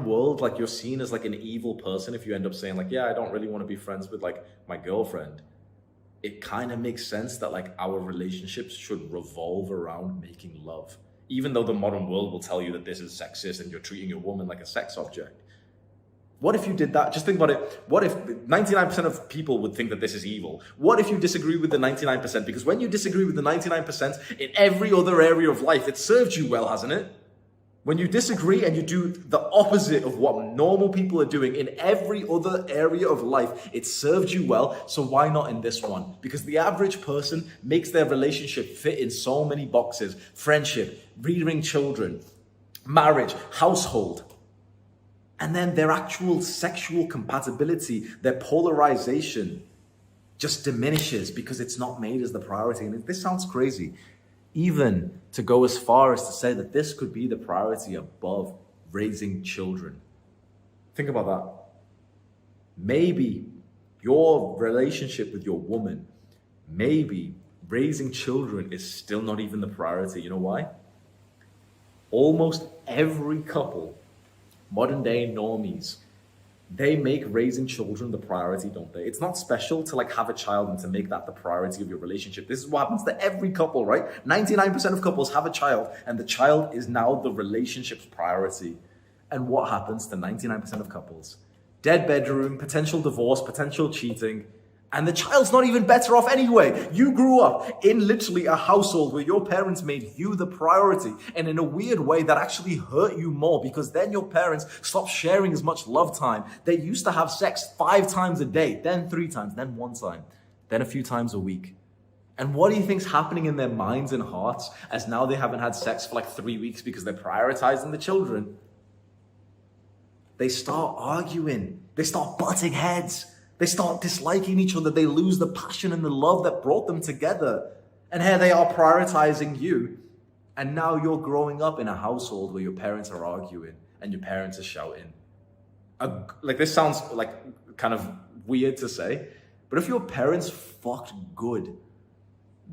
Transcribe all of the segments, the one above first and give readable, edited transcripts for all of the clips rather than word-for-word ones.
modern world, like you're seen as like an evil person if you end up saying like, yeah, I don't really want to be friends with like my girlfriend. It kind of makes sense that like our relationships should revolve around making love. Even though the modern world will tell you that this is sexist and you're treating your woman like a sex object. What if you did that? Just think about it. What if 99% of people would think that this is evil? What if you disagree with the 99%? Because when you disagree with the 99% in every other area of life, it served you well, hasn't it? When you disagree and you do the opposite of what normal people are doing in every other area of life, it served you well, so why not in this one? Because the average person makes their relationship fit in so many boxes: friendship, rearing children, marriage, household. And then their actual sexual compatibility, their polarization just diminishes because it's not made as the priority. And this sounds crazy, even to go as far as to say that this could be the priority above raising children. Think about that. Maybe your relationship with your woman, maybe raising children is still not even the priority. You know why? Almost every couple, modern day normies, they make raising children the priority, don't they? It's not special to like have a child and to make that the priority of your relationship. This is what happens to every couple, right? 99% of couples have a child and the child is now the relationship's priority. And what happens to 99% of couples? Dead bedroom, potential divorce, potential cheating, and the child's not even better off anyway. You grew up in literally a household where your parents made you the priority. And in a weird way, that actually hurt you more because then your parents stopped sharing as much love time. They used to have sex 5 times a day, then 3 times, then 1 time, then a few times a week. And what do you think's happening in their minds and hearts as now they haven't had sex for like 3 weeks because they're prioritizing the children? They start arguing. They start butting heads. They start disliking each other. They lose the passion and the love that brought them together. And here they are prioritizing you. And now you're growing up in a household where your parents are arguing and your parents are shouting. Like this sounds like kind of weird to say, but if your parents fucked good,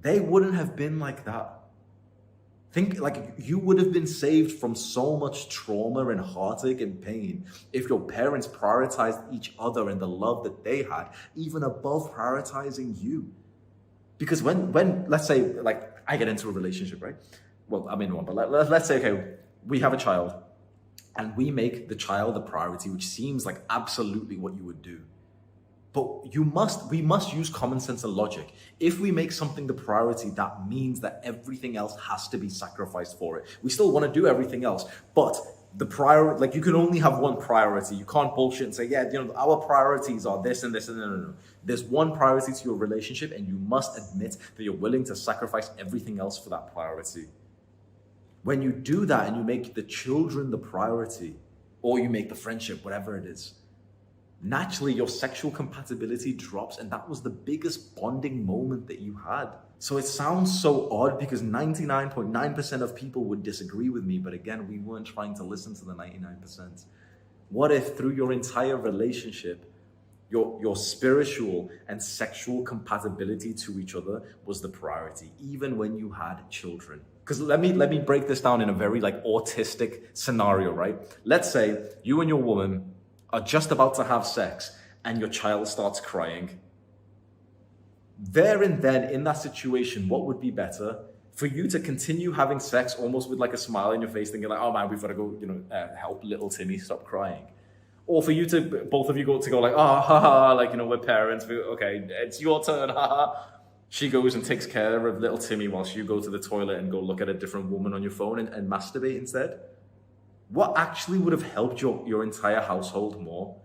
they wouldn't have been like that. Think like you would have been saved from so much trauma and heartache and pain if your parents prioritized each other and the love that they had, even above prioritizing you. Because when let's say like I get into a relationship, right? Well, I'm in one, but let's say, okay, we have a child and we make the child a priority, which seems like absolutely what you would do. But we must use common sense and logic. If we make something the priority, that means that everything else has to be sacrificed for it. We still want to do everything else, but like you can only have one priority. You can't bullshit and say, yeah, our priorities are this and this and no. There's one priority to your relationship, and you must admit that you're willing to sacrifice everything else for that priority. When you do that and you make the children the priority, or you make the friendship, whatever it is, naturally your sexual compatibility drops, and that was the biggest bonding moment that you had. So it sounds so odd because 99.9% of people would disagree with me, but again, we weren't trying to listen to the 99%. What if through your entire relationship, your spiritual and sexual compatibility to each other was the priority, even when you had children? Because let me break this down in a very like autistic scenario, right? Let's say you and your woman are just about to have sex and your child starts crying. There and then in that situation, what would be better? For you to continue having sex almost with like a smile on your face thinking like, oh man, we've got to go, help little Timmy stop crying. Or for you to, both of you go like, oh, haha, like, we're parents. Okay, it's your turn, haha. She goes and takes care of little Timmy whilst you go to the toilet and go look at a different woman on your phone and masturbate instead. What actually would have helped your entire household more?